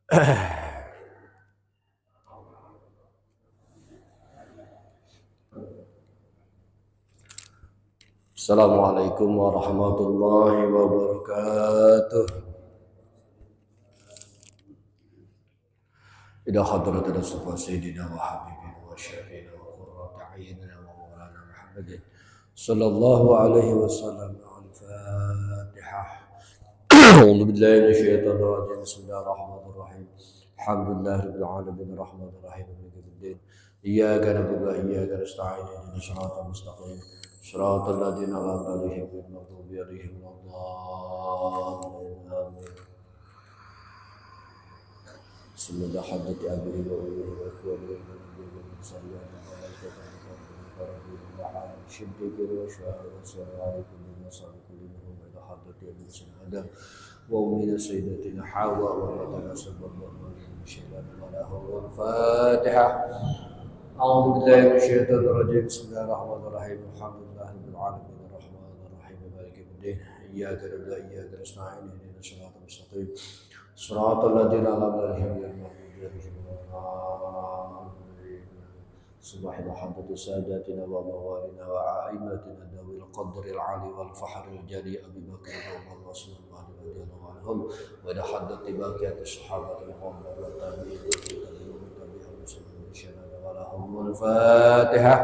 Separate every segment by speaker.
Speaker 1: Assalamualaikum warahmatullahi wabarakatuh. إلى حضرة المصطفى سيدنا وحبيبنا وشفينا وقرة أعيننا ومولانا محمد صلى الله عليه وسلم. الفاتحة. أعوذ بالله من الشيطان الرجيم. بسم الله الرحمن الرحيم. الحمد لله رب العالمين الرحمن الرحيم مالك يوم الدين. إياك نعبد وإياك نستعين اهدنا الصراط المستقيم صراط الذين أنعمت عليهم غير المغضوب عليهم ولا الضالين آمين. بسم الله حضرة أبيه وأمه وإخوانه والنبي والمرسلين والملائكة والمقربين وعلى الصديقين والشهداء والصالحين كلهم وصالح كلهم إلى حضرة أبي آدم وأمنا سيدتنا حواء وولدنا سبب الله من شيطان ولا هو. الفاتحة. أعوذ بالله من الشيطان الرجيم. بسم الله الرحمن الرحيم. الحمد لله رب العالمين الرحمن الرحيم مالك يوم الدين. إياك نعبد وإياك نستعين اهدنا الصراط المستقيم صراط الذين أنعمت عليهم غير المغضوب عليهم ولا الضالين. سبحان حضرة ساداتنا وموالينا وأئمتنا ذوي القدر العالي والفحر الجلي أبي بكر وعمر وعثمان وعلي رضي الله عنهم وإلى حضرة باقية الصحابة الكرام والتابعين وتابعهم بسنة ولهم الفاتحة.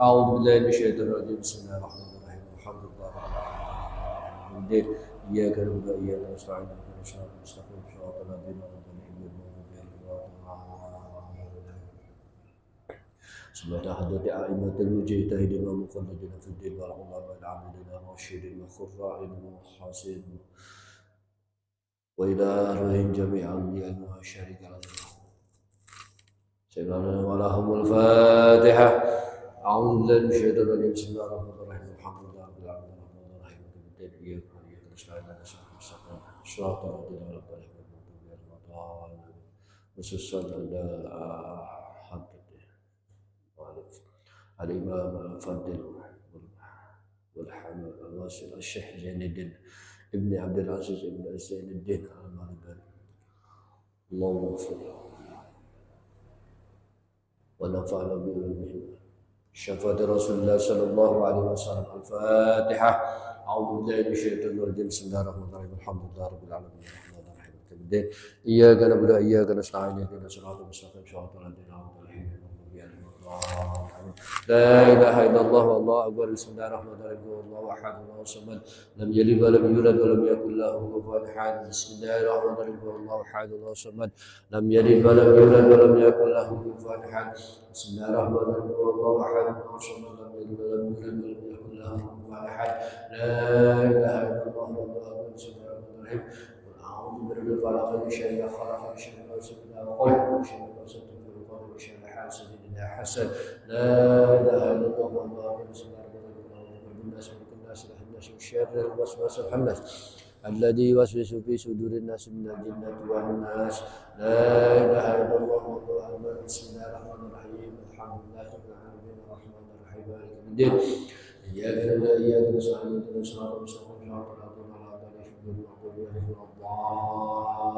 Speaker 1: أعوذ بالله من الشيطان الرجيم. بسم الله الرحمن الرحيم. الحمد لله رب العالمين. إياك نعبد وإياك نستعين اهدنا الصراط المستقيم صراط الذين أنعمت عليهم غير المغضوب عليهم ولا الضالين. سبحان حضرة أئمة المجتهدين والمقلدين في الدين والعلماء العاملين الراشدين والخراء المحاسن وإلى أهلهم جميعا لأنها شريك له سيدنا ولهم الفاتحة. أعوذ بالله من الشيطان الرجيم. بسم الله الرحمن الرحيم. الحمد لله رب العالمين الرحمن الرحيم مالك يوم الدين. إياك نعبد وإياك نستعين اهدنا الصراط المستقيم صراط الذين أنعمت عليهم غير المغضوب عليهم ولا الضالين. وصلى الله حضرة الإمام المفضل والحامل الواصل الشيخ زين الدين ابن عبد العزيز ابن زين الدين المالكي. اللهم اغفر له ونفعنا بعلمه شفاعة رسول الله صلى الله عليه وسلم. الفاتحة. أعوذ بالله من الشيطان الرجيم. بسم الله الرحمن الرحيم. الحمد لله رب العالمين الرحمن الرحيم مالك يوم الدين. إياك نعبد وإياك نستعين اهدنا الصراط المستقيم صراط الذين أنعمت عليهم غير المغضوب عليهم ولا الضالين. لا إله إلا الله والله أكبر. بسم الله الرحمن الرحيم. والله أحد الله الصمد لم يلد ولم يولد ولم يكن له كفوا أحد. بسم الله الرحمن الرحيم. والله أحد الله الصمد لم يلد ولم يولد ولم يكن له كفوا أحد. بسم الله الرحمن الرحيم. والله أحد الله الصمد لم يلد ولم يولد ولم يكن له كفوا أحد. لا إله إلا الله والله أكبر. بسم الله الرحمن الرحيم. أعوذ برب الفلق من شر خلق من شر غاسق إذا وقب من شر غاسق إذا وقب من شر حاسد إذا حسد. لا إله إلا الله والله أكبر. بسم الله الرحمن الرحيم. أعوذ برب الناس ملك الناس إله الناس من شر الوسواس الخناس الذي يوسوس في صدور الناس من الجنة والناس. لا إله إلا الله والله أكبر. بسم الله الرحمن الرحيم. الحمد لله رب العالمين الرحمن الرحيم مالك يوم الدين. إياك نعبد وإياك نستعين اهدنا الصراط المستقيم صراط الذين أنعمت عليهم غير المغضوب عليهم ولا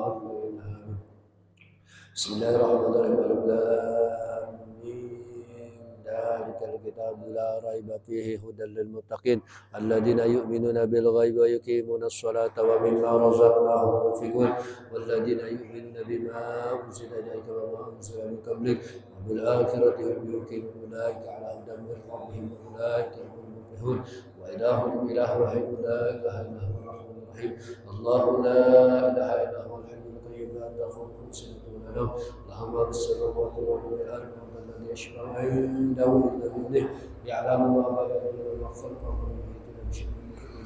Speaker 1: الضالين آمين. بسم الله الرحمن الرحيم. ألف لام ميم. ذلك الكتاب لا ريب فيه هدى للمتقين الذين يؤمنون بالغيب ويقيمون الصلاة ومما رزقناهم ينفقون والذين يؤمنون بما أنزل إليك وما أنزل من قبلك وبالآخرة هم يوقنون أولئك على هدى من ربهم وأولئك هم المفلحون. وإلهكم إله واحد لا إله إلا هو الرحمن الرحيم. الله لا إله إلا هو الحي القيوم لا تأخذه سنة ولا نوم له ما في السماوات وما في الأرض الذي يشفع عنده إلا بإذنه يعلم ما بين وما خلفهم ومن يحيطون بشيء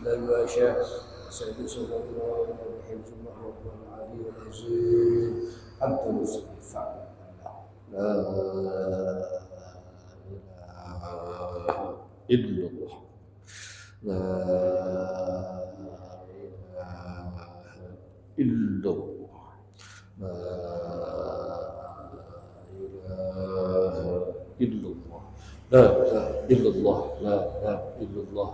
Speaker 1: إلا بما يشاء سيدنا الله بحفظ الله وهو العلي العظيم. عبد المسلم فعل لا إله إلا الله. لا إله إلا الله. لا إله إلا الله. لا إله إلا الله. لا إله إلا الله.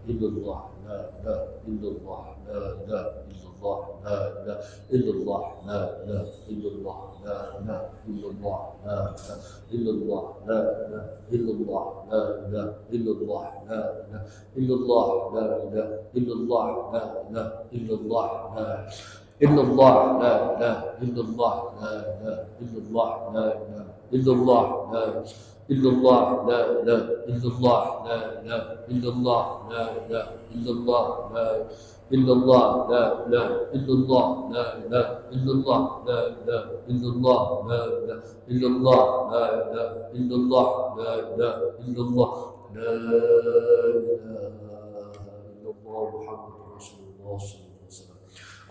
Speaker 1: إلا الله لا إله إلا الله لا إله إلا الله لا إله إلا الله لا إله إلا الله لا إله إلا الله لا إله إلا الله لا إله إلا الله لا إله إلا الله لا إله إلا الله لا إله إلا الله لا إله إلا الله لا إلا الله لا إله إلا الله لا إله إلا الله لا إله إلا الله لا إلا الله لا إله إلا الله لا إله إلا الله لا إله إلا الله لا إلا الله لا إله إلا الله لا إله إلا الله لا إله إلا الله لا إله إلا الله لا إله إلا الله لا إله إلا الله لا إله إلا الله محمد رسول الله صلى الله عليه وسلم.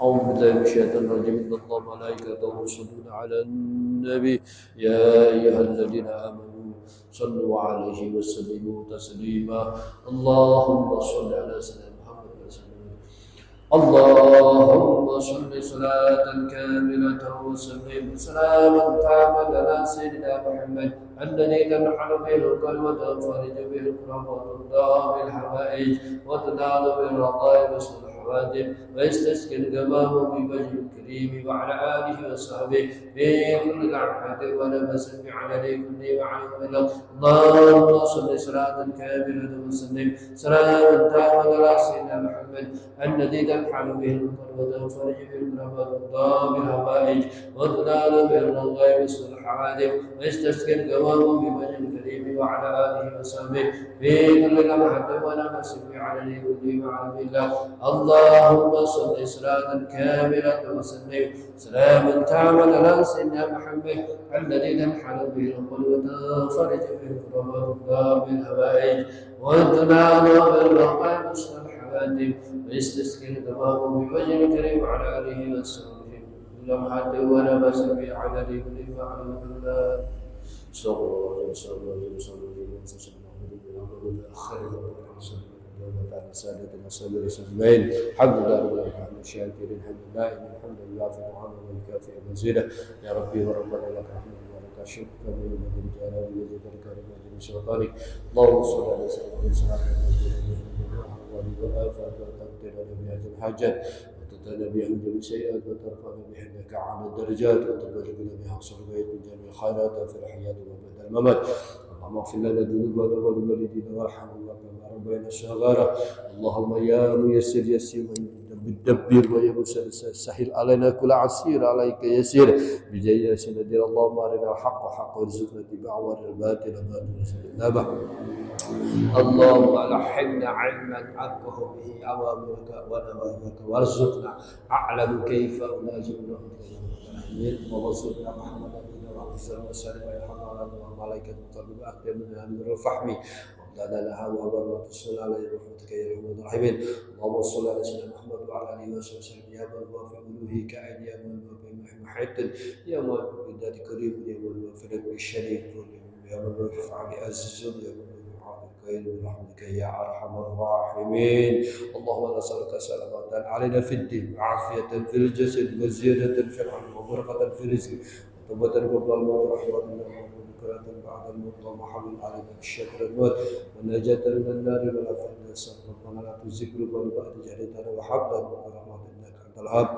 Speaker 1: أعوذ بالله من الشيطان الرجيم. إن الله وملائكته يصلون على النبي يا أيها الذين آمنوا صلوا عليه وسلموا تسليما. اللهم صل على سيدنا محمد وسلم. اللهم صل صلاة كاملة وسلم سلاما تاما على سيدنا محمد الذي تنحل به القلب وتنفرج به الكرب وترضى بالحوائج وتنال بالرقائب الحوادث ويستسكن الغمام بوجه الكريم وعلى آله وصحبه بكل لمحة ونفس بعدد كل معلوم. اللهم صل صلاة كاملة وسلم سلاما تاما على سيدنا محمد الذي تنحل به القلب وتنفرج به الكرب وترضى بالحوائج وتنال بالرقائب الحوادث ويستسكن الغمام بوجه الكريم وعلى آله وصحبه بكل لمحة ونفس بعدد كل معلوم. اللهم صل صلاة كاملة وسلم سلاما تاما على سيدنا محمد الذي تنحل به القلوب وتنفرج به الكرب وترضى بالهوائج وتنال بالرقائب الحوادث ويستسكن الغمام بوجه الكريم وعلى آله وصحبه لمحة ونفس بعدد كل معلوم الله. صلى الله عليه وسلم. وتعالى سادتنا صلى أجمعين. الحمد لله رب العالمين الشاكرين الحمد لله الحمد لله في محمد ويكافئ مزيده. يا ربي وربنا لك الحمد ولك الشكر كما ينبغي لجلال وجهك الكريم وجل سلطانك. اللهم صل على سيدنا محمد والآفات وتقدر بهذه الحاجات وتتنى بها من جميع السيئات وترفعنا بحمدك على الدرجات وتبلغنا بها أقصى الغايات من جميع الخيرات في الحياة وبعد الممات. اللهم اغفر لنا ذنوبنا ولوالدينا وارحمنا كما ربينا صغارا. اللهم يا ميسر يسير ومدبر ويا مسهل سهل علينا كل عسير عليك يسير بجاه ياسين دير. اللهم ارنا الحق حقا وارزقنا اتباعه وارنا الباطل باطلا وارزقنا. اللهم الحمنا علما عقه به اوامرك ونواهيك وارزقنا اعلم كيف اناجم وارزقنا محمد وسلم وسلم ويرحمنا وملائكة المقربين أقدم من هذه الرحم وابدأنا لها وأبر وتصل عليه برحمتك يا أرحم الراحمين. اللهم صل على سيدنا محمد وعلى آله وصحبه وسلم. يا من هو في ألوهه كائن يا من هو في محيط يا من هو بالذات كريم يا من هو في الرب الشريف يا من هو في فعل عزيز يا من هو في حاضر برحمتك يا أرحم الراحمين. اللهم نسألك سلامة علينا في الدين وعافية في الجسد وزيادة في العلم وبركة في الرزق توبة قبل الموت رحمة وذكرة بعد الموت ومحمد علينا بالشكر الموت ونجاة من النار والعافية من السقط. ربنا لا تزغ قلوبنا بعد إذ هديتنا وهب لنا من رحمتك إنك أنت الوهاب.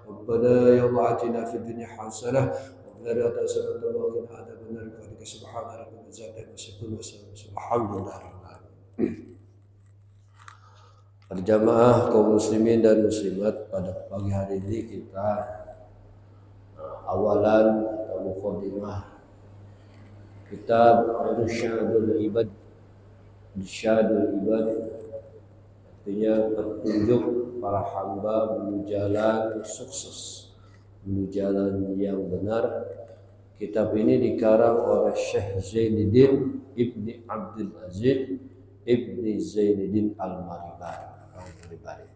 Speaker 1: ربنا يوم آتنا في الدنيا حسنة وفي الآخرة حسنة وقنا عذاب النار بفضلك سبحان ربك رب العزة عما يصفون وسلام الحمد لله رب العالمين. Berjamaah kaum muslimin dan muslimat, pada pagi hari ini kita awalan atau muqaddimah kitab Irsyadul Ibad. Irsyadul Ibad artinya petunjuk para hamba menuju jalan sukses, menuju jalan yang benar. Kitab ini dikarang oleh Syekh Zainuddin Ibni Abdul Aziz Ibni Zainuddin Al-Maribari.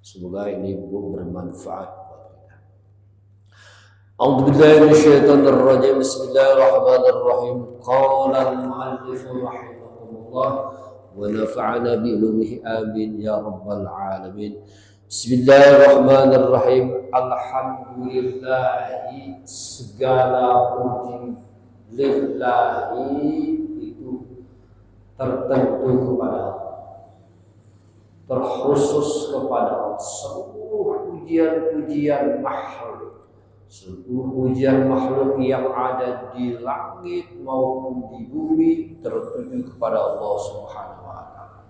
Speaker 1: Semoga ini bermanfaat. أعوذ بالله من الشيطان الرجيم. بسم الله الرحمن الرحيم. قال المؤلف رحمه الله ونفعنا بعلومه آمين يا رب العالمين. بسم الله الرحمن الرحيم. Alhamdulillahi, segala puji lillahi itu tertentu kepada Allah. terkhusus kepada Allah. Seluruh pujian-pujian makhluk, seluruh pujian makhluk yang ada di langit maupun di bumi tertuju kepada Allah Subhanahu wa taala.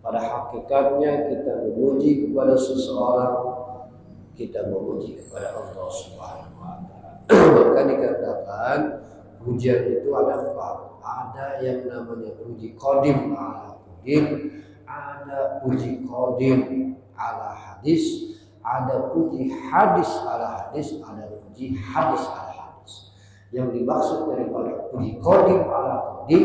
Speaker 1: Pada hakikatnya kita memuji kepada seseorang, kita memuji kepada Allah Subhanahu wa taala. Maka dikatakan pujian itu ada empat. Ada yang namanya puji qadim ala qadim, ada puji qadim ala hadis, ada puji hadis ala hadis, ada puji hadis ala hadis. Yang dimaksud daripada puji qadim ala qadim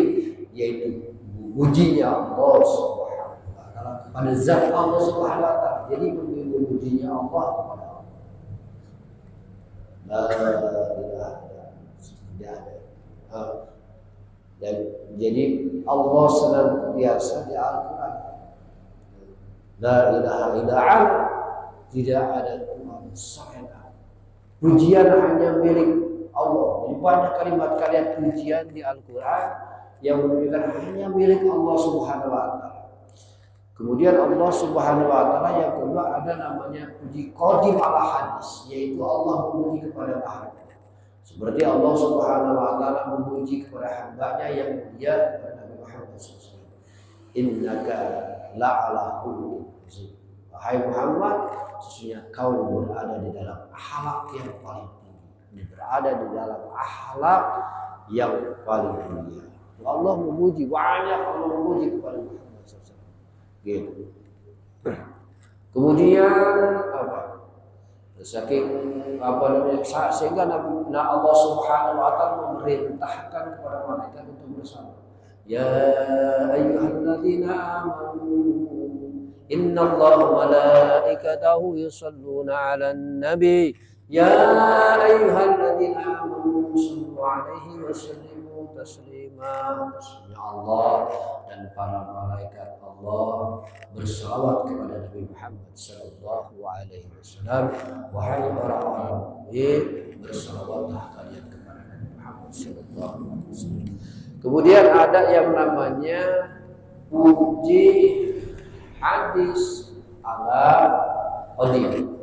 Speaker 1: yaitu memujinya Allah Subhanahu wa taala kepada zat Allah Subhanahu wa taala. Jadi memujinya Allah kepada Allah. La ilaha illallah. Dan jadi Allah senantiasa di Al-Quran. La ilaha illallah, tidak ada Tuhan selain Allah. Pujian hanya milik Allah. Jadi banyak kalimat-kalimat pujian di Al-Quran yang menunjukkan hanya milik Allah Subhanahu wa taala. Kemudian Allah Subhanahu wa taala yang kedua ada namanya puji qadim ala hadis, yaitu Allah memuji kepada makhluk. Seperti Allah Subhanahu wa taala memuji kepada hambanya yang mulia kepada Nabi Muhammad SAW. Innaka la'ala khuluqin azim. Wahai Muhammad, sesungguhnya kau berada di dalam akhlak yang paling tinggi. Berada di dalam akhlak yang paling mulia. Allah memuji, banyak Allah memuji kepada Muhammad SAW. Gitu. Kemudian apa? Saking sehingga Allah Subhanahu wa taala memerintahkan kepada malaikat untuk bersama. Ya ayyuhalladzina amanu innallaha wa malaikatahu yusholluna 'alan nabi ya ayyuhalladzina amanu sallu 'alaihi wa sallimu taslima. Allah dan para malaikat Allah bersalawat kepada Nabi Muhammad sallallahu alaihi wasallam. Wahai orang-orang mukmin, bersalawatlah kalian kepada Nabi Muhammad sallallahu alaihi wasallam. Kemudian ada yang namanya puji hadis ala qadim.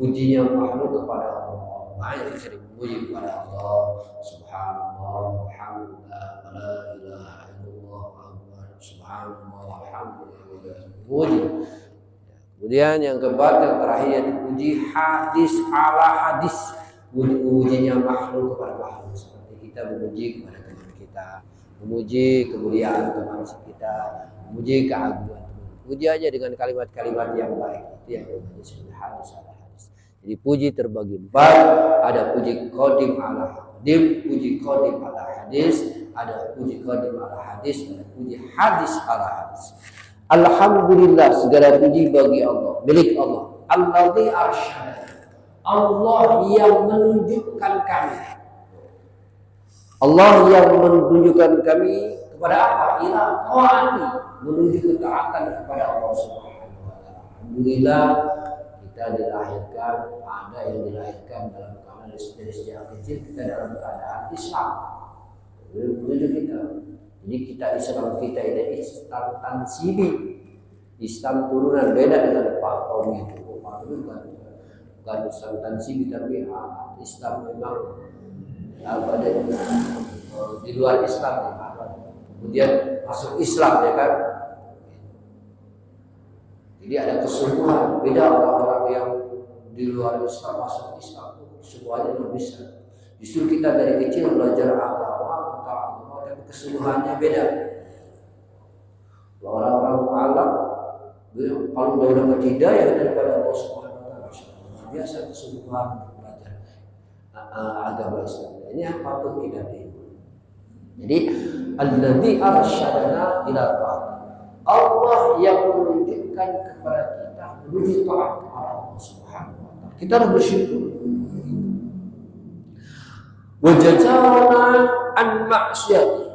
Speaker 1: Pujinya makhluk kepada Allah. Banyak sering puji kepada Allah. Subhanallah, alhamdulillah, la ilaha illallah, subhanallah, alhamdulillah. Puji. Kemudian yang keempat, yang terakhir yang dipuji hadis ala hadis. Pujinya makhluk kepada makhluk. Seperti kita memuji kepada teman kita, memuji kemuliaan teman kita, memuji keagungan teman. Puji aja dengan kalimat-kalimat yang baik. Itu yang disebut hadis ala hadis. Jadi puji terbagi empat. Ada puji qadim ala qadim, puji qadim ala hadis, ada puji qadim ala hadis, ada puji hadis ala hadis. Alhamdulillah, segala puji bagi Allah, milik Allah. Alladzi arsyada. Allah yang menunjukkan kami. Allah yang menunjukkan kami kepada apa? Ila taati, menuju ketaatan kepada Allah Subhanahu wa taala. Alhamdulillah kita dilahirkan, ada yang dilahirkan dalam keadaan dari sejak kecil kita dalam keadaan Islam. Menuju kita. Jadi kita Islam kita ini Islam tansibi, Islam turunan, beda dengan Pak kaum itu. Pak itu bukan Islam tansibi tapi Islam memang apa di luar Islam ya. Kemudian masuk Islam ya kan. Jadi ada keseluruhan, beda orang-orang yang di luar Islam masuk Islam, semuanya belum bisa. Justru kita dari kecil belajar agama, tapi keseluruhannya beda. Orang-orang alam paling jauh dapat hidayah daripada Allah Subhanahu wa taala. Biasa keseluruhan belajar agama Islam. Ini yang patut kita tiru. Jadi alladzi arsyadana ila ta'at. Allah yang menunjukkan kepada kita menuju taat kepada Allah Subhanahu wa taala. Kita harus bersyukur. Wa jajarana an ma'siyati.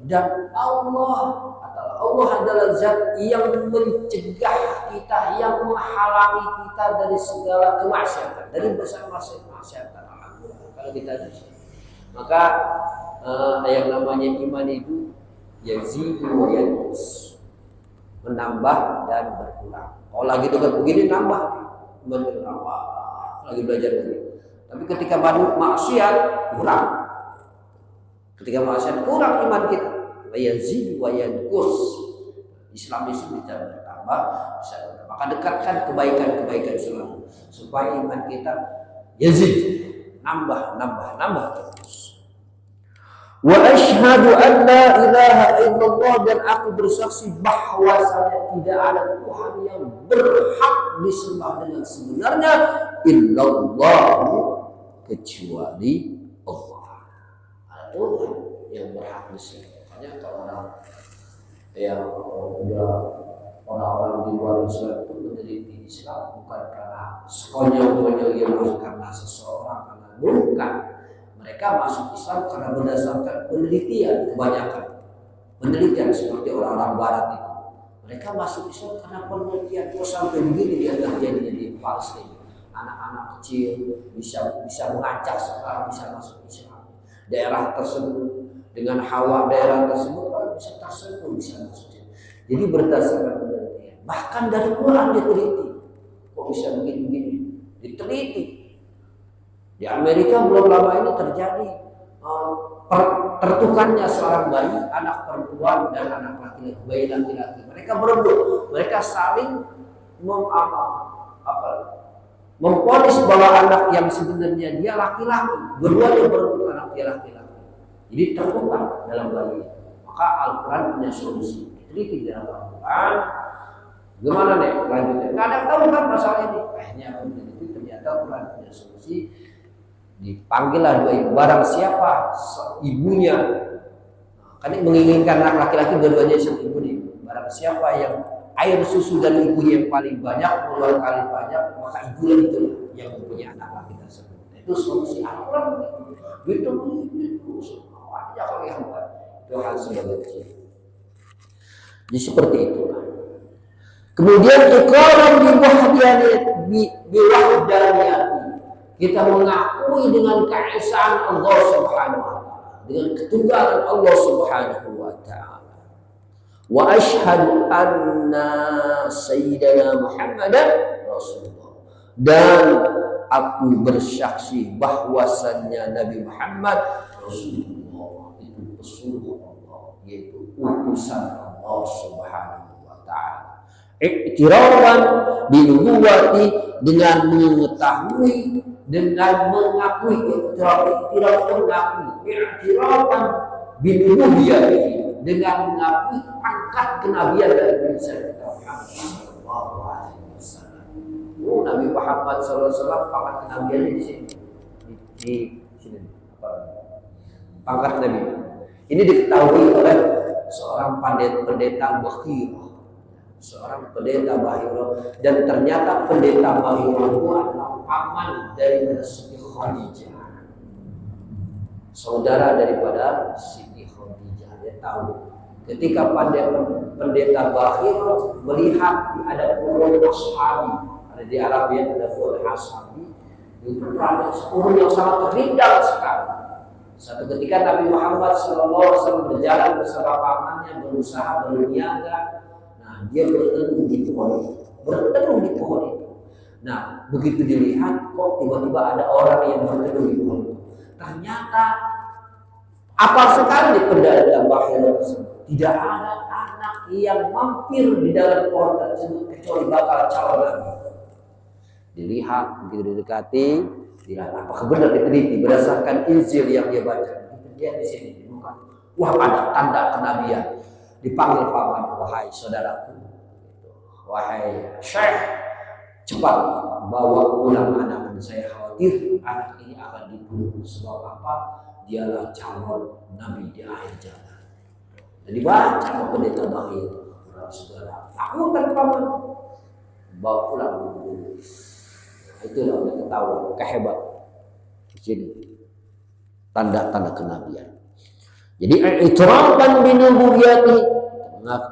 Speaker 1: Dan Allah adalah zat yang mencegah kita, yang menghalangi kita dari segala kemaksiatan, dari besar maksiatan. Alhamdulillah kalau kita bisa. Maka yang namanya iman itu yazidu wa yanqus. menambah dan berkurang. Kalau lagi dekat begini nambah, lagi belajar begini. Tapi ketika baru maksiat kurang. Ketika maksiat kurang iman kita. Wa yazid wa yanqus. Islam itu bisa bertambah, bisa bertambah. Maka dekatkan kebaikan-kebaikan selalu supaya iman kita yazid, nambah terus. Wa asyhadu an la ilaha illallah, dan aku bersaksi bahwasanya tidak ada Tuhan yang berhak disembah dengan sebenarnya illallah, kecuali Allah. Ada Tuhan yang berhak disembah. Makanya kalau orang yang orang-orang di luar Islam itu meneliti Islam bukan karena sekonyol-konyol yang masuk karena seseorang, karena bukan. Mereka masuk Islam karena berdasarkan penelitian, kebanyakan penelitian seperti orang-orang Barat itu. Mereka masuk Islam karena penelitian. Kok sampai begini dia terjadi di Palestina? Anak-anak kecil bisa mengacak sekarang bisa masuk Islam. Daerah tersebut dengan hawa daerah tersebut bisa tersentuh, bisa masuk. Jadi berdasarkan penelitian. Bahkan dari Quran diteliti. Kok bisa begini-begini? Diteliti. Di Amerika belum lama ini terjadi tertukarnya seorang bayi, anak perempuan dan anak laki-laki, bayi laki-laki. Mereka berebut, mereka saling memponis bahwa anak yang sebenarnya dia laki-laki, berdua-duanya berebut anak dia laki-laki. Jadi tertukar dalam bayi. Maka Al-Quran punya solusi. Diteliti dalam Al-Quran. Gimana nih lanjutnya? Nggak ada yang tahu kan masalah ini. Akhirnya meneliti, ternyata Al-Quran punya solusi. Dipanggillah dua ibu, barang siapa ibunya, kan menginginkan anak laki-laki dua-duanya sama ibu nih. Barang siapa yang air susu dari ibu yang paling banyak, puluhan kali banyak, maka ibunya itu yang mempunyai anak laki tersebut. Itu solusi Al-Quran. Itu aja kalau yang buat itu hal sebagai ciri. Jadi seperti itulah. Kemudian iqrar biwahdaniyati. Kita mengakui dengan keesaan Allah Subhanahu wa taala, dengan ketunggalan Allah Subhanahu wa taala. Wa asyhadu anna sayyidina Muhammadan Rasulullah. Dan aku bersaksi bahwasannya Nabi Muhammad Rasulullah, itu pesuruh Allah, yaitu utusan Allah Subhanahu wa taala. Ikhtiraran binubuwati, dengan mengetahui, dengan mengakui, ikhtiraran binubuwati, dengan mengakui pangkat kenabian dari Nabi Muhammad sallallahu alaihi wasallam. Nabi Muhammad sallallahu alaihi wasallam pangkat kenabiannya di sini. Di sini. Pangkat Nabi. Ini diketahui oleh seorang pendeta Bahira. Seorang pendeta Bahira, dan ternyata pendeta Bahira itu adalah paman dari Siti Khadijah, saudara daripada Siti Khadijah. Dia tahu ketika pendeta Bahira melihat ada pohon ashabi, ada di Arab ya, ada pohon ashabi, itu ada pohon yang sangat rindang sekali. Satu ketika Nabi Muhammad SAW berjalan bersama pamannya, berusaha berniaga. Dia berteduh di pohon itu. Nah, begitu dilihat, kok tiba-tiba ada orang yang berteduh di pohon itu. Ternyata apa sekali pendeta Bahira tersebut, tidak ada anak yang mampir di dalam pohon tersebut kecuali bakal calon Nabi. Dilihat, begitu didekati, dilihat apakah benar, diteliti berdasarkan Injil yang dia baca. Dia di sini, bukan. Wah, ada tanda kenabian. Dipanggil paman, wahai saudaraku, wahai syekh, cepat bawa pulang anak saya, khawatir anak ini akan dibunuh. Sebab apa? Dialah calon nabi di akhir zaman. Jadi baca pendeta Bahir, saudara, aku paman, bawa pulang. Itulah ketahuan kehebatan. Jadi tanda-tanda kenabian. Jadi i'tiraban binubuwwati,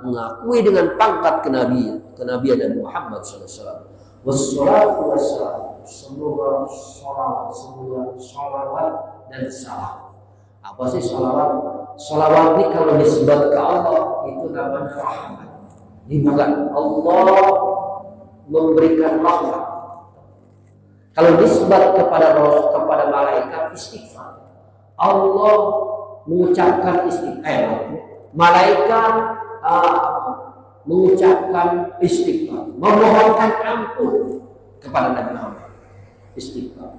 Speaker 1: mengakui dengan pangkat kenabian Nabi Muhammad SAW. Wassalatu wassalam, semoga salawat dan salam. Apa sih salawat? Salawat ini kalau disebut ke Allah itu namanya rahmat. Bukan. Allah memberikan rahmat. Kalau nisbat kepada malaikat istighfar. Allah mengucapkan istighfar. Malaikat mengucapkan istighfar, memohonkan ampun kepada Nabi Muhammad. Istighfar.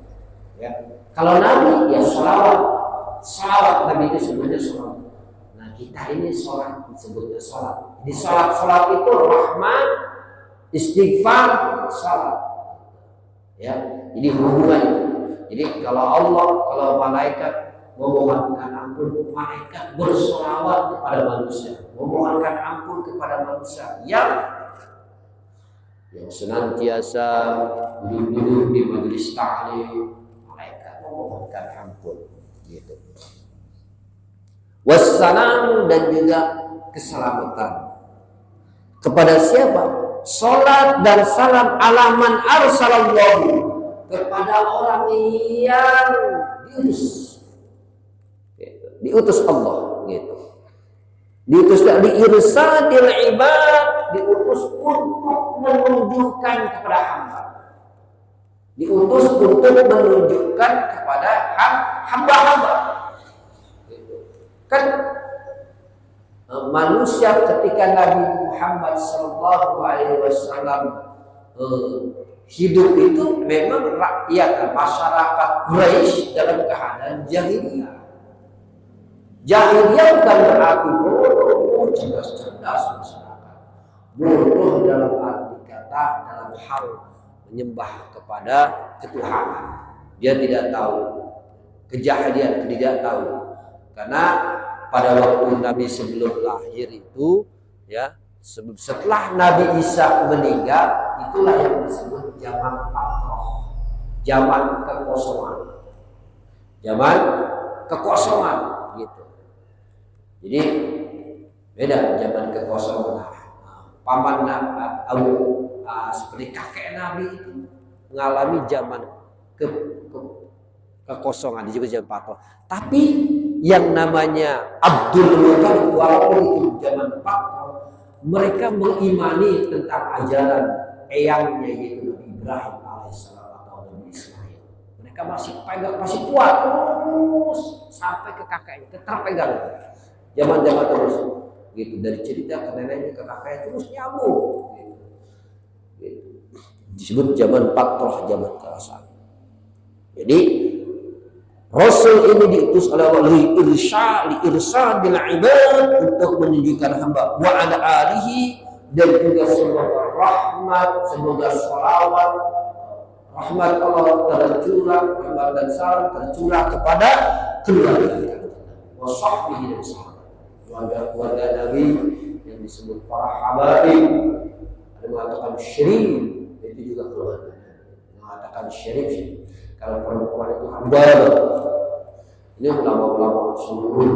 Speaker 1: Ya. Kalau Nabi ya salawat Nabi itu sebenarnya salawat. Nah kita ini sholat disebutnya sholat. Di sholat itu rahmat, istighfar, salat. Ya, jadi hubungan itu. Jadi kalau malaikat memohonkan ampun, malaikat bersolawat kepada manusia, memohonkan ampun kepada manusia yang senantiasa duduk di majelis ta'lim, malaikat memohonkan ampun, gitu. Wassalamu, dan juga keselamatan. Kepada siapa? Salat dan salam alaman arsalallahu, kepada orang yang diutus Allah, gitu. Diutus diirsadil ibad, diutus untuk menunjukkan kepada hamba. Diutus untuk menunjukkan kepada hamba-hamba. Gitu. Kan manusia ketika Nabi Muhammad SAW hidup itu memang rakyat masyarakat Quraisy dalam keadaan jahiliyah. Jahiliyah bukan berarti bodoh, cerdas masyarakat. Bodoh dalam arti kata dalam hal menyembah kepada ketuhanan. Dia tidak tahu, kejahilan tidak tahu. Karena pada waktu Nabi sebelum lahir itu, ya, setelah Nabi Isa meninggal, itulah yang disebut zaman patroh, zaman kekosongan, gitu. Jadi beda zaman kekosongan. Paman seperti kakek Nabi itu mengalami zaman kekosongan, disebut zaman patroh. Tapi yang namanya Abdul Muthalib, walaupun itu zaman patroh, mereka mengimani tentang ajaran eyangnya yaitu Nabi Ibrahim alaihissalam atau Nabi Ismail. Mereka masih kuat terus sampai ke kakeknya, terpegang. Zaman terus, gitu, dari cerita ke neneknya ke kakeknya terus nyambung. Gitu. Disebut zaman patroh, zaman kerasan. Jadi Rasul ini diutus oleh Allah irsyadil ibad, untuk menunjukkan hamba, wa ala alihi, dan juga semoga rahmat, semoga sholawat, rahmat Allah tercurah, rahmat dan salam tercurah kepada keluarga, wa sahbihi, dan sahabat, keluarga Nabi yang disebut para habaib. Ada mengatakan syirif, itu juga keluarga. Mengatakan syirif. Kalau perempuan itu hamba, ini ulama-ulama seluruh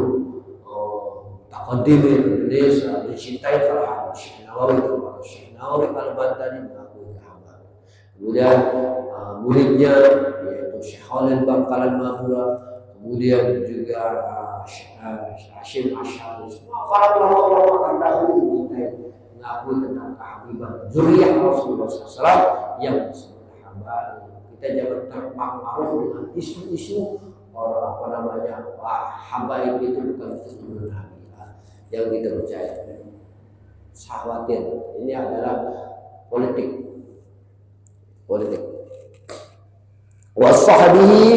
Speaker 1: taqadim Indonesia mencintai para hamba. Syekh Nawawi Al-Bantani mengakui hamba. Kemudian muridnya yaitu Syekh Khalil Bangkalan Madura, kemudian juga Hashim Asy'ari, semua para ulama terdahulu mengakui tentang kehabiban zuriyah Rasulullah SAW yang disebut hamba. Kita jangan terpengaruh dengan isu-isu habaib itu bukan keturunan Nabi, yang kita percaya. Khawatir, ini adalah politik. Wasahbihi,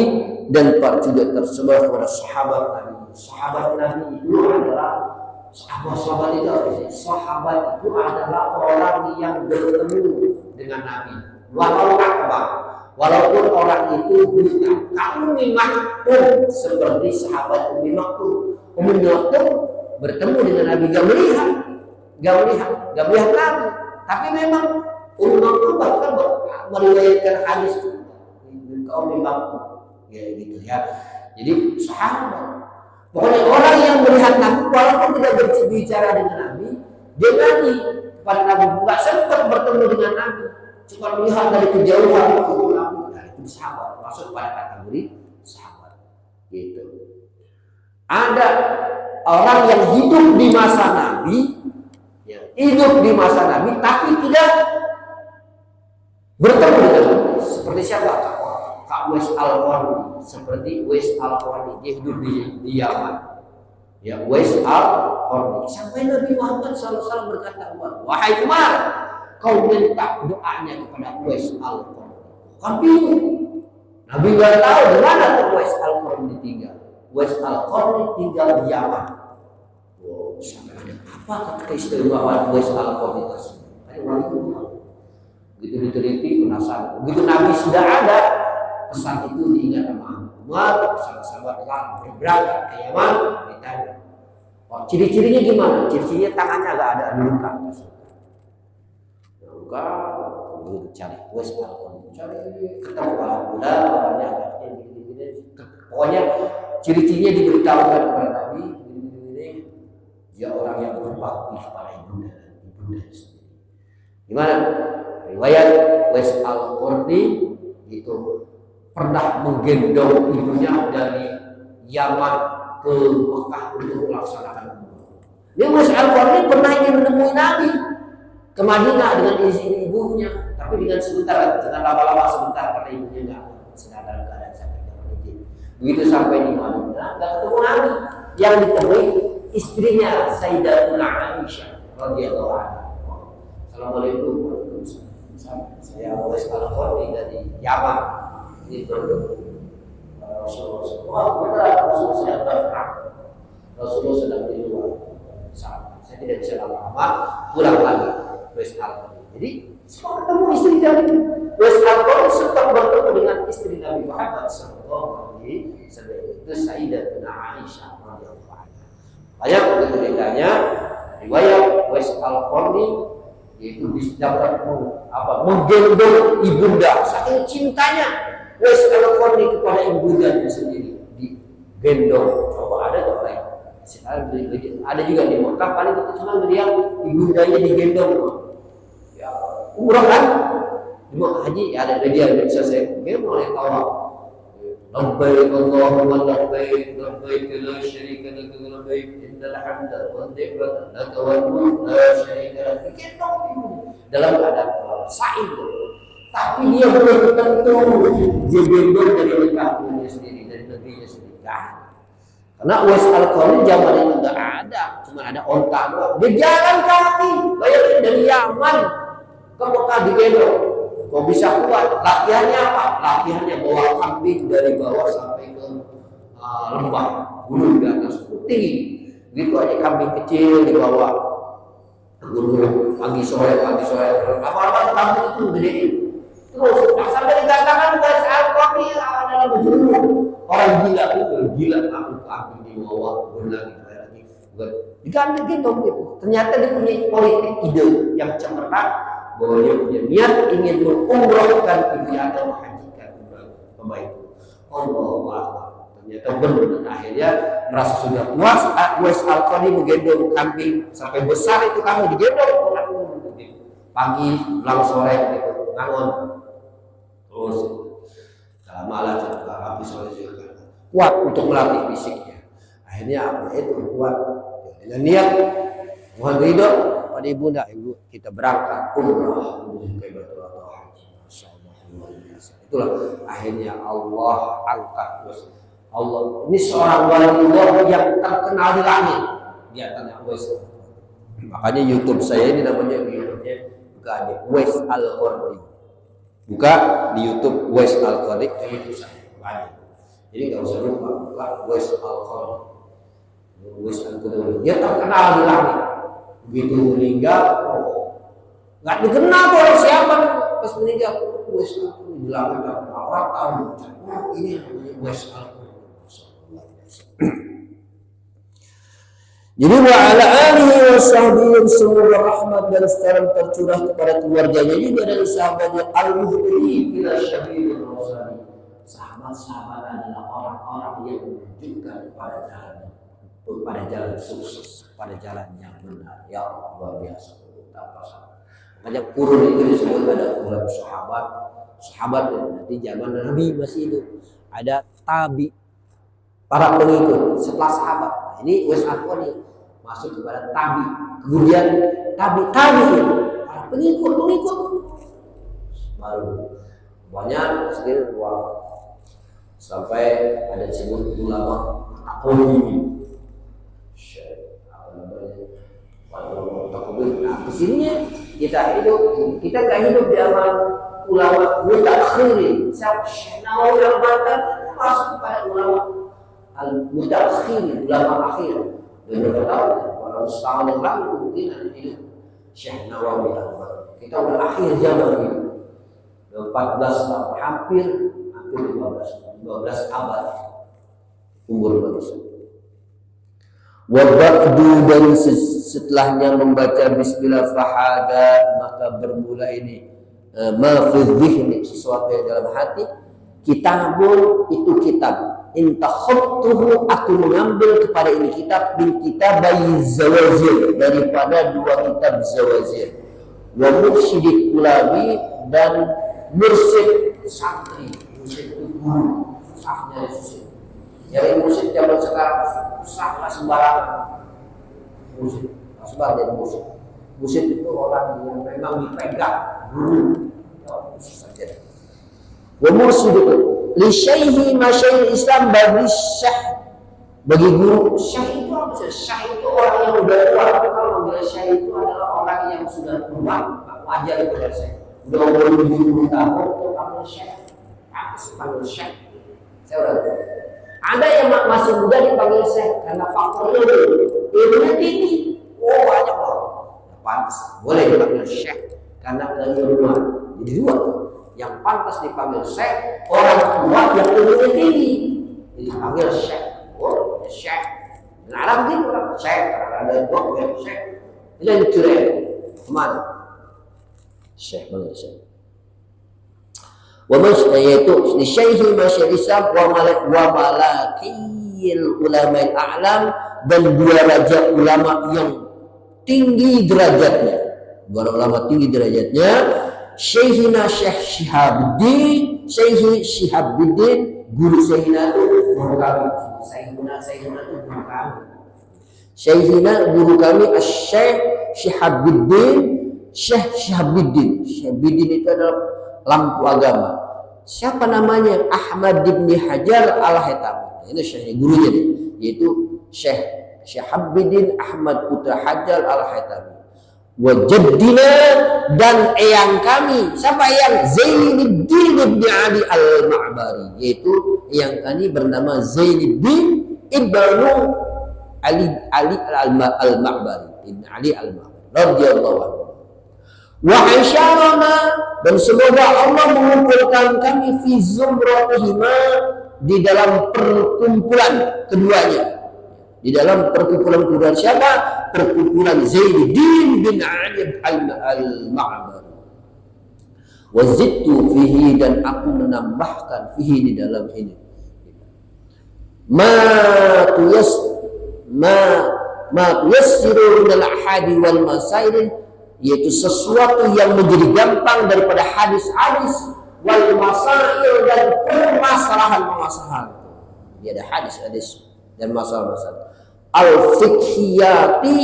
Speaker 1: dan juga tersebar kepada sahabat Nabi. Sahabat Nabi itu adalah sahabat itu adalah orang yang bertemu dengan Nabi. Walaupun orang itu buta. Ummi Maktum seperti sahabat Ummi Maktum. Ummi Maktum bertemu dengan Nabi, gak melihat Nabi. Tapi memang Ummi Maktum bahkan meriwayatkan hadis itu ke Ummi Maktum. Ya gitu ya. Jadi sahabat. Pokoknya orang yang melihat Nabi walaupun tidak berbicara dengan Nabi, dia Nabi pada Nabi, nggak sempat bertemu dengan Nabi. Cuma melihat dari kejauhan itu Nabi, nah itu sahabat, masuk pada kategori sahabat. Gitu. Ada orang yang hidup di masa Nabi, ya, hidup di masa Nabi tapi tidak bertemu dengan Nabi. Seperti siapa? Kak Uwais Al-Qarni. Seperti Uwais Al-Qarni, dia hidup di Yaman. Ya, Uwais Al-Qarni. Sampai Nabi Muhammad SAW berkata, wahai Umar, kau minta doanya kepada Uwais Al-Qarni. Kan bingung. Nabi nggak tahu di mana Uwais Al-Qarni tinggal. Uwais Al-Qarni tinggal di Yaman. Wow, sampai ada apa keistimewaan Uwais Al-Qarni tersebut? Ada orang itu begitu diteliti penasaran. Begitu Nabi sudah ada, pesan itu diingat sama Umar, sahabat-sahabat yang berangkat ke Yaman, ditanya. Oh, ciri-cirinya gimana? Ciri-cirinya tangannya agak ada luka. Luka, begitu cari Uwais Al-Qarni, cari ketemu alhamdulillah orangnya agaknya gini-gini. Pokoknya ciri-cirinya diberitahukan kepada Nabi, gini-gini. Dia orang yang berbakti kepada ibunda sendiri. Gimana? Riwayat Uwais Al-Qarni itu pernah menggendong ibunya dari Yaman ke Mekah untuk melaksanakan umrah. Dia Uwais Al-Qarni pernah ingin menemui Nabi ke Madinah dengan ibunya, tapi dengan sebentar, dengan lama-lama sebentar karena ibunya nggak sedang dalam keadaan sakit. Begitu sampai di Madinah, nggak ketemu Nabi. Yang ditemui istrinya Sayyidatuna Aisyah radhiyallahu anha. Assalamualaikum warahmatullahi wabarakatuh. Saya Uwais Al-Qarni dari Yaman. Ini Rasulullah sedang berperang. Rasulullah sedang di luar. Saya tidak bisa lama-lama pulang lagi. Uwais Al-Qarni. Jadi sempat ketemu istri dari Uwais Al-Qarni, sempat bertemu dengan istri Nabi Muhammad SAW. Itu Sayyidatuna Aisyah radhiyallahu anha. Banyak ceritanya riwayat Uwais Al-Qarni yaitu dapat menggendong ibunda, saking cintanya Uwais Al-Qarni kepada ibundanya sendiri, digendong. Coba ada tuh lain. Ada juga di Mekah, paling itu cuma melihat ibundanya digendong. Ya, umrah kan, di haji ada dia bisa saya mungkin oleh Allah. Labbaik Allahumma labbaik, labbaik la syarika lak labbaik, innal hamda wan ni'mata lak wal mulk la syarika lak. Dalam keadaan sa'i, tapi dia belum tentu dia gendong dari kampungnya sendiri, dari negerinya sendiri. Karena Uwais Al-Qarni zaman itu nggak ada, cuma ada onta doang. Dia jalan kaki, bayangin dari Yaman ke Mekah digendong. Kok bisa kuat? Latihannya apa? Latihannya bawa kambing dari bawah sampai ke lembah gunung di atas tinggi. Gitu aja kambing kecil dibawa ke gunung pagi sore. Lama-lama kambing itu gede. Terus sampai dikatakan Uwais Al-Qarni adalah orang gila itu, gila kambing dibawa gunung lagi. Diganti gendong gitu. Ternyata dia punya politik ide yang cemerlang. Bahwa dia punya niat ingin mengumrahkan ibu anda menghajikan umrah itu. Allah, ternyata benar. Akhirnya merasa sudah puas. Uwais Al-Qarni menggendong kambing sampai besar itu kambing digendong pagi, pulang sore gitu, bangun terus malah habis sore juga kuat untuk melatih fisiknya. Akhirnya apa itu kuat dengan niat mohon ridho pada ibunda, ibu kita berangkat umrah menuju ke Baitul Haji. Masyaallah, luar biasa. Itulah akhirnya Allah angkat Allah. Ini seorang wali Allah yang terkenal di langit. Dia tanya Uwais. Makanya YouTube saya ini namanya YouTube-nya buka aja Uwais Al-Qarni. Buka di YouTube Uwais Al-Qarni itu saya. Banyak. Jadi nggak usah lupa buka Uwais Al-Qarni. Uwais Al-Qarni dia terkenal di langit. Begitu meninggal, nggak dikenal tuh orang siapa pas meninggal. Uwais Al-Qarni di langit, orang tahu ini namanya Uwais Al-Qarni. Jadi wa ala alihi wa sahbihi semoga rahmat dan salam tercurah kepada keluarganya juga dari sahabatnya al-muhtadin ila syabil rasul. Sahabat-sahabat adalah orang-orang yang menunjukkan pada jalan sukses, pada jalan yang benar. Ya Allah, luar biasa. Makanya kurun itu disebut ada kurun sahabat. Sahabat nanti zaman Nabi masih hidup. Ada tabi, para pengikut setelah sahabat. Ini Uwais Al-Qarni masuk kepada tabi. Kemudian tabi'in, pengikut baru banyak sekali sampai ada disebut ulama takobin. Nah, kesininya kita nggak hidup di zaman ulama mutakhirin. Syekh Nawawi yang Banten masuk kepada ulama al-mutakhirin, ulama akhir. Dan kita tahu, walau setahun yang lalu mungkin ada hidup Syekh Nawawi yang Banten. Kita udah akhir zaman ini, 14 tahun, hampir 12 abad umur manusia. Wabakdu, dan setelahnya membaca bismillah fahada, maka bermula ini ma fi dhihni, sesuatu yang dalam hati. Kitabun, itu kitab. Intakhottuhu, aku mengambil kepada ini kitab min kitabai zawazir, daripada 2 kitab zawazir. Wa mursyidit kulabi, dan mursyid santri, mursyid guru, sahnya susah. Jadi mursyid zaman sekarang susah sembarangan. Mursyid, asbab jadi mursyid. Mursyid itu orang yang memang dipegang guru. Susah saja. Wa mursyid itu li syaihi masyayikh Islam, bagi syekh, bagi guru. Syekh itu apa sih? Syekh itu orang yang sudah tua. Kalau manggil syekh itu adalah orang yang sudah tua, wajar kepada syekh. Udah umur 70 tahun itu panggil syekh. Panggil syekh. Saya udah tua. Ada yang masih muda dipanggil syekh karena faktor ilmunya tinggi. Oh, banyak loh. Pantas boleh dipanggil syekh karena keilmuan. Jadi 2. Yang pantas dipanggil syekh orang tua yang ilmunya tinggi. Jadi dipanggil syekh. Oh, syekh. Nah, Arab gitu orang syekh. Ada 2 syekh. Ini yang keren. Kemana? Syekh banget syekh. Yaitu di syaihi masyayikh Islam wa malakiyil ulama a'lam, dan 2 raja ulama yang tinggi derajatnya. 2 ulama tinggi derajatnya. Syekhina Syekh Syihabuddin, Syekh Syihabuddin, guru Syekhina itu guru kami. Syekhina itu guru kami. Syekhina guru kami Syekh Syihabuddin, Syekh Syihabuddin. Syihabuddin itu adalah lampu agama. Siapa namanya? Ahmad bin Hajar al-Haytami. Ini syekh gurunya nih, yaitu Syekh Syihabuddin Ahmad Putra Hajar al-Haytami. Wa jaddina, dan eyang kami. Siapa eyang? Zainuddin bin Ali al-Ma'bari, yaitu eyang kami bernama Zainuddin ibnu Ali al-Ma'bari, ibn Ali al-Ma'bari radhiyallahu anhu. Wa hasyarana, dan semoga Allah mengumpulkan kami fi zumratihima, di dalam perkumpulan keduanya. Di dalam perkumpulan kedua siapa? Perkumpulan Zainuddin bin Ali al-Ma'bari. Wa zidtu fihi, dan aku menambahkan fihi, di dalam ini. Ma tuyassiru minal ahadi wal masail, yaitu sesuatu yang menjadi gampang daripada hadis-hadis, wal masail, dan permasalahan-permasalahan. Dia ada hadis-hadis dan masalah-masalah. Al-fiqhiyati,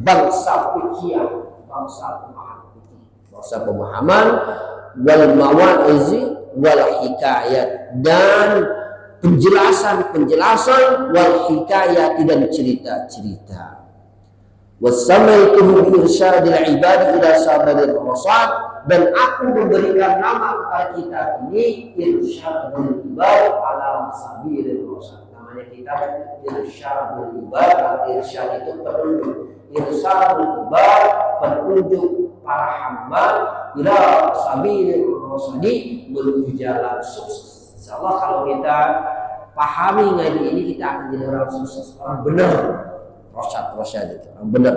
Speaker 1: bangsa fiqhiyah, bangsa pemahaman, wal mawa'izi wal hikayat, dan penjelasan-penjelasan, wal hikayat, dan cerita-cerita. Wasamaituhu bi irsyadil ibad ila sabadir rasad, dan aku memberikan nama kepada kitab ini Irsyadul Ibad ala Sabilir Rasad. Namanya kitab Irsyadul Ibad. Irsyad itu petunjuk. Irsyadul Ibad, petunjuk para hamba, ila Sabilir Rasadi, menuju jalan sukses. Insyaallah kalau kita pahami ngaji ini, kita akan jadi orang sukses, orang benar. Rosyad itu orang benar.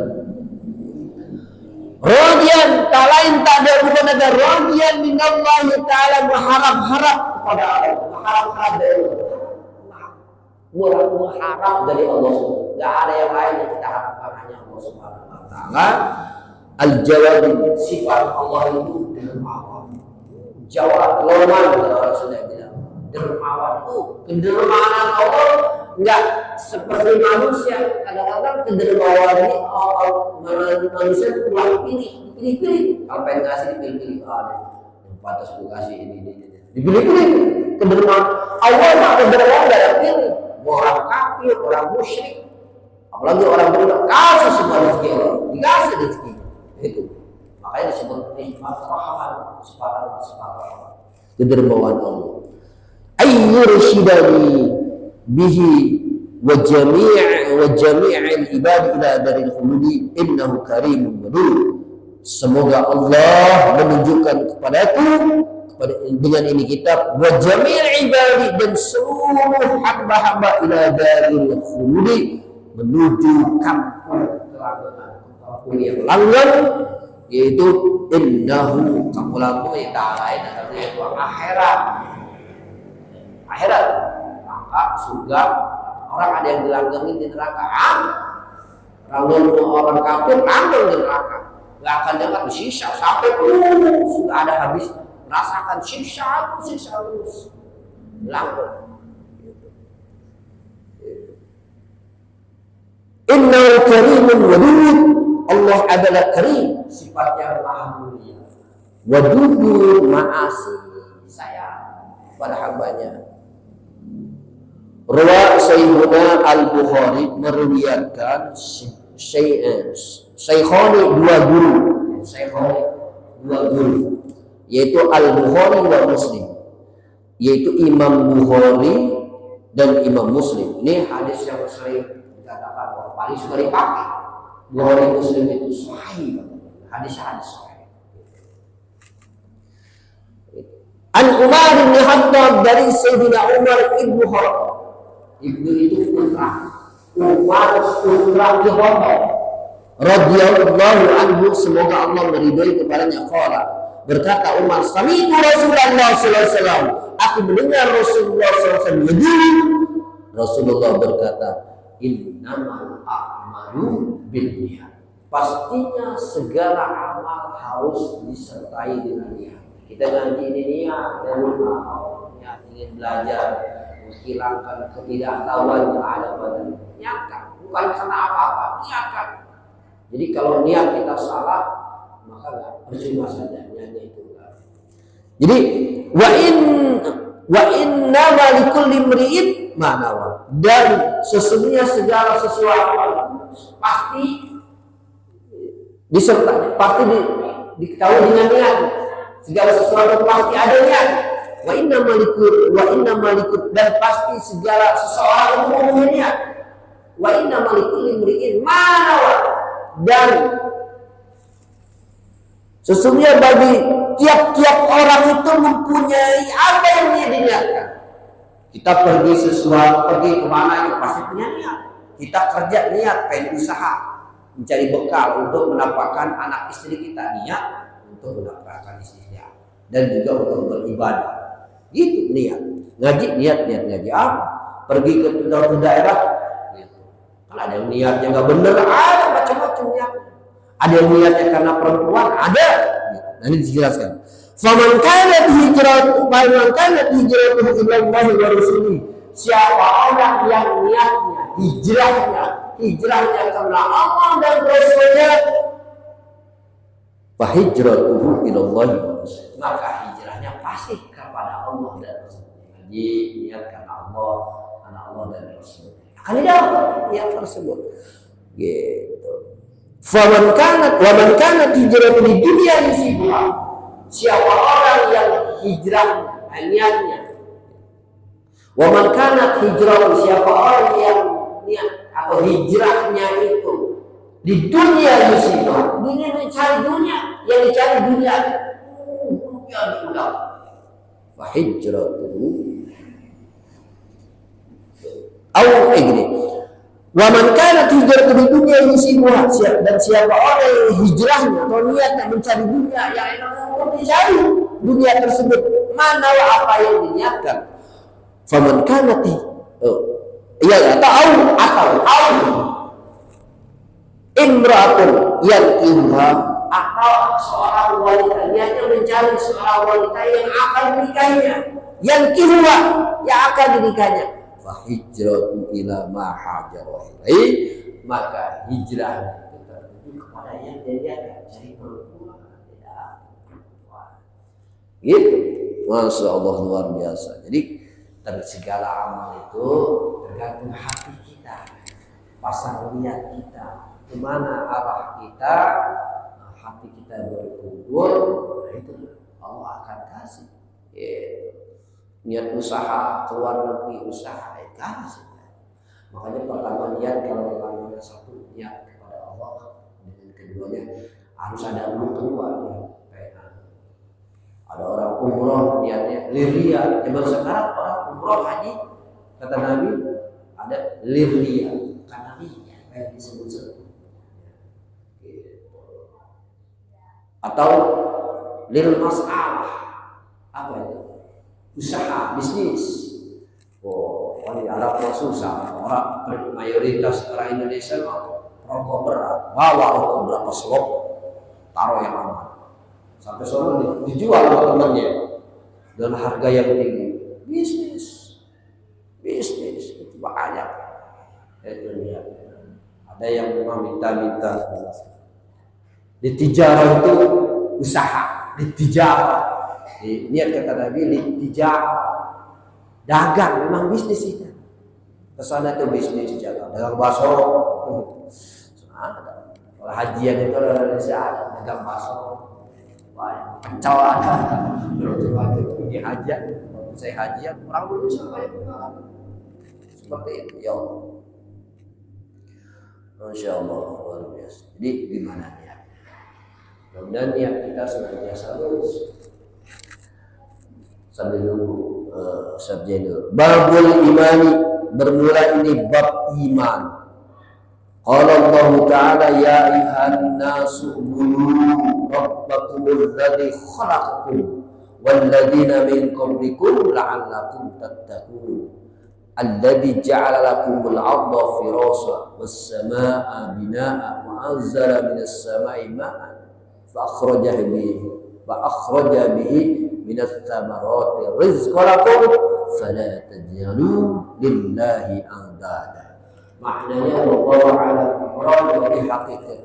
Speaker 1: Radian, tak lain tak ada, bukan ada radian minallahi ta'ala, mengharap-harap kepada Allah, mengharap-harap dari Allah, mengharap dari Allah. Tidak ada yang lain yang kita harapkan, hanya Allah Subhanahu wa ta'ala. Al-jawab, sifat Allah itu dermawan. Jawab, dermawan, kalau orang sudah bilang dermawan itu, kedermawanan Allah enggak seperti manusia. Kadang-kadang kedermawan ini manusia itu pilih-pilih. Kalau pengen ngasih dipilih-pilih. Yang pantas gue kasih ini. Dipilih-pilih. Kedermawan. Allah mah kedermawan gak ada pilih. Mau orang kafir, orang musyrik, apalagi orang beriman, kasih semua rezeki Allah, dikasih rezeki. Itu. Makanya disebut nikmat rahman, sepakat. Kedermawan Allah. Ayyurshidani bihi wa jami'al ibad ila daril khuludi innahu karimun wadud. Semoga Allah menunjukkan kepadaku dengan ini kitab wa jami'al ibadi dan seluruh hamba-hamba ila daril khuludi menuju kampung yang langgeng, yaitu innahu kampung yang tak lain adalah yaitu akhirat, neraka, surga. Orang ada yang dilanggengin di neraka, orang kafir langgeng di neraka, nggak akan dapat disiksa sampai sudah ada habis merasakan siksa terus langgeng. Innahu karimun wadud. Allah adalah karim, sifatnya maha mulia. Wadud, ma'asih, sayang pada hambanya. Rawa Sayyiduna Al-Bukhari meriwayatkan Syekhoni dua guru, yaitu Al-Bukhari wa Muslim, yaitu Imam Bukhari dan Imam Muslim. Ini hadis yang sering dikatakan bahwa paling suka dipakai. Bukhari Muslim itu sahih, hadis-hadis sahih. An Umar bin Khattab dari Sayyidina Umar ibnu Khattab. Ibnu itu putra Umar putra Khattab radhiyallahu anhu, semoga Allah meridhai kepadanya. Qala, berkata Umar, sami'tu Rasulullah sallallahu alaihi wasallam, aku mendengar Rasulullah sallallahu alaihi wasallam. Rasulullah berkata, innamal a'malu binniyat. Pastinya segala amal harus disertai dengan niat. Kita ngaji ini niat dan niat ingin belajar, menghilangkan ketidaktahuan yang ada pada niatkan, bukan karena apa-apa, niatkan. Jadi kalau niat kita salah, maka nggak percuma saja niatnya itu. Jadi wa inna likulli imri'in ma nawa, dan sesungguhnya segala sesuatu pasti disertai, pasti diketahui dengan niat. Segala sesuatu pasti ada niat. Wa inna malikut, dan pasti segala seseorang itu mempunyai niat. Wa inna malikul imri'in ma nawa, dan sesungguhnya bagi tiap-tiap orang itu mempunyai apa yang dia diniatkan. Kita pergi kemana itu pasti punya niat. Kita kerja niat, pengen usaha, mencari bekal untuk mendapatkan anak istri kita, niat untuk mendapatkan istri kita, dan juga untuk beribadah. Gitu niat. Ngaji niat ngaji apa? Pergi ke suatu daerah gitu. Kalau ada yang niatnya nggak bener, ada macam-macam niat. Ada yang niatnya karena perempuan, ada gitu. Nanti dijelaskan. Faman kanat hijratuhu ila Allah wa rasulih. Siapa orang yang niatnya hijrahnya karena Allah dan Rasulnya, fa hijratuhu ila Allah wa rasulih, maka hijrahnya pasti kepada Allah dan Rasulnya. Jadi niat karena Allah dan Rasul, akan didapat niat tersebut. Gitu. Faman kanat hijratuhu di dunia yusibuha. Siapa orang yang hijrahnya niatnya, wa man kanat hijratuhu, siapa orang yang niat atau hijrahnya itu di dunia yusibuha, dunia mencari dunia, yang dicari dunia diulang. Wa hijratuhu gini. Wa man kanat hijratuhu di dunya yusibuha, dan siapa orang yang hijrahnya atau niatnya mencari dunia, yang enak mencari dunia tersebut, mana apa yang diniatkan. Faman kanat atau imra'atun yankihuha, atau seorang wanita niatnya mencari seorang wanita yang akan dinikahinya, yankihuha, yang akan dinikahinya. fa hijratu ila ma hajara ilaihi, maka hijrah itu tertuju kepada yang dia cari perempuan. Gitu, masya Allah luar biasa. Jadi dari segala amal itu tergantung hati kita, pasang niat kita, kemana arah kita, hati kita berkumpul, nah itu Allah akan kasih. Niat usaha keluar negeri usaha kasih. Makanya pertama niat kalau memang satu niat kepada Allah, dan keduanya harus ada kedua niat. Ada orang umroh niatnya liria. Zaman sekarang orang umroh haji kata Nabi ada liria karena niat kayak disebut. Atau lil masalah, apa itu? Usaha, bisnis. Oh, di Arab mah susah. Orang mayoritas orang Indonesia mah rokok berat. Bawa rokok berapa slop, taruh yang aman. Sampai sore dijual sama temannya dengan harga yang tinggi. Bisnis itu banyak. Itu dia. Ada yang memang minta Litijarah itu usaha, litijarah. Niat kata Nabi litijarah. Dagang memang bisnis itu. Kesana itu bisnis dagang bakso. Kalau hajian itu orang Indonesia ada dagang bakso. Pecel ada. Pergi hajian, saya hajian orang Indonesia banyak pengalaman. Seperti itu ya Allah. Masya Allah luar biasa. Jadi gimana niat? Mudah-mudahan niat kita senantiasa lurus. Sambil nunggu subjek dulu. Babul imani, bermula ini bab iman. Qala Allah Ta'ala ya ayyuhan nasu ubudu rabbakumul ladzi khalaqakum wal ladzina min qablikum la'allakum tattaqun alladzi ja'ala lakumul arda firasha was samaa'a binaa'a wa anzala minas samaa'i maa'an fa akhraja bihi minas thamarati rizqan lakum fala taj'alu lillahi andada. Maknanya Allah ala Quran di hakikat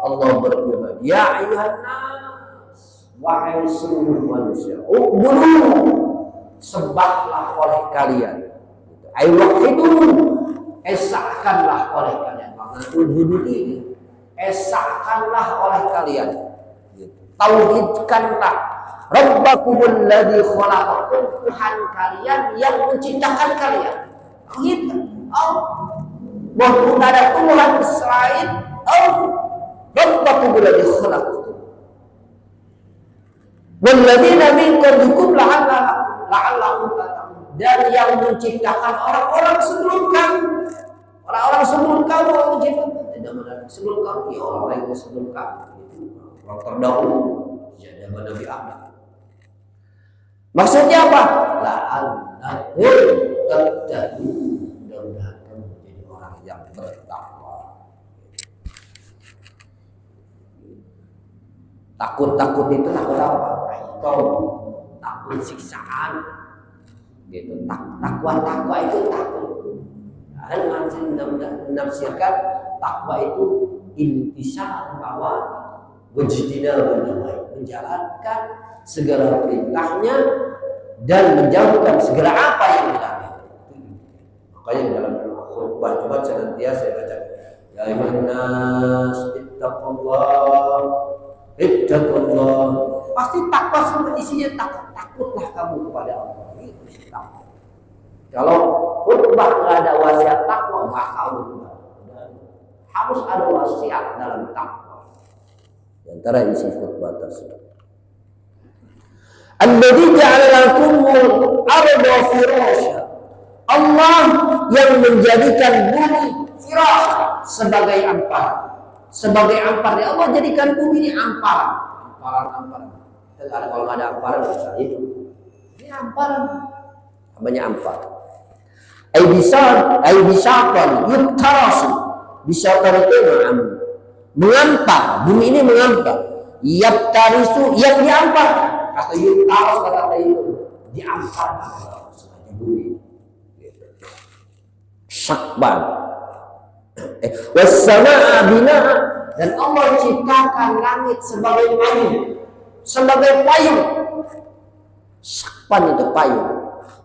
Speaker 1: Allah berfirman ya ayuhan nas, wahai seluruh manusia, ubudu, sembahlah oleh kalian, aywahidu, esahkanlah oleh kalian. Maknanya ubudu ini esahkanlah oleh kalian, tauhidkanlah rabbakumul ladzi khalaqakum, Tuhan kalian yang menciptakan kalian. Tauhidkan Allah bahwa tidak ada Tuhan selain Allah. Rabbakumul ladzi khalaqakum wal ladzina min qablikum la'allakum tattaqun, dan yang menciptakan orang-orang sebelum kamu. Orang-orang sebelum kamu Allah menciptakan. Tidak benar sebelum kamu, ya orang-orang yang sebelum kamu itu orang terdahulu, ya zaman Nabi Adam. Maksudnya apa? La'allakum tattaqun, mudah-mudahan kamu menjadi orang yang bertakwa. Takut itu takut apa? Takut siksaan. Gitu. Takwa itu takut. Menafsirkan takwa itu intisal bahwa wajtinabun nawahi, menjalankan segala perintahnya dan menjauhkan segala apa yang dilarang. Makanya dalam khutbah coba senantiasa saya baca ya ayyuhan nas ittaqullah. Pasti takwa semua isinya takutlah kamu kepada Allah. Itu takwa. Kalau khutbah nggak ada wasiat takwa, maka harus ada wasiat dalam takwa. Di antara isi khutbah tersebut, alladzi ja'ala lakumul arda firasha, Allah yang menjadikan bumi firasha sebagai amparan. Sebagai amparan, Allah jadikan bumi ini amparan. Kalau nggak ada amparan bisa itu. Ini amparan. Namanya amparan. Aibisapan yuktarasu. Bisapan itu mengampar. Bumi ini mengampar. Yaktarisu yang diampar. Kata yuktaras kata itu diampar bumi. Sakban. Wassamaa binaa, dan Allah ciptakan langit sebagai payung. Sebagai payung. Sakban itu payung.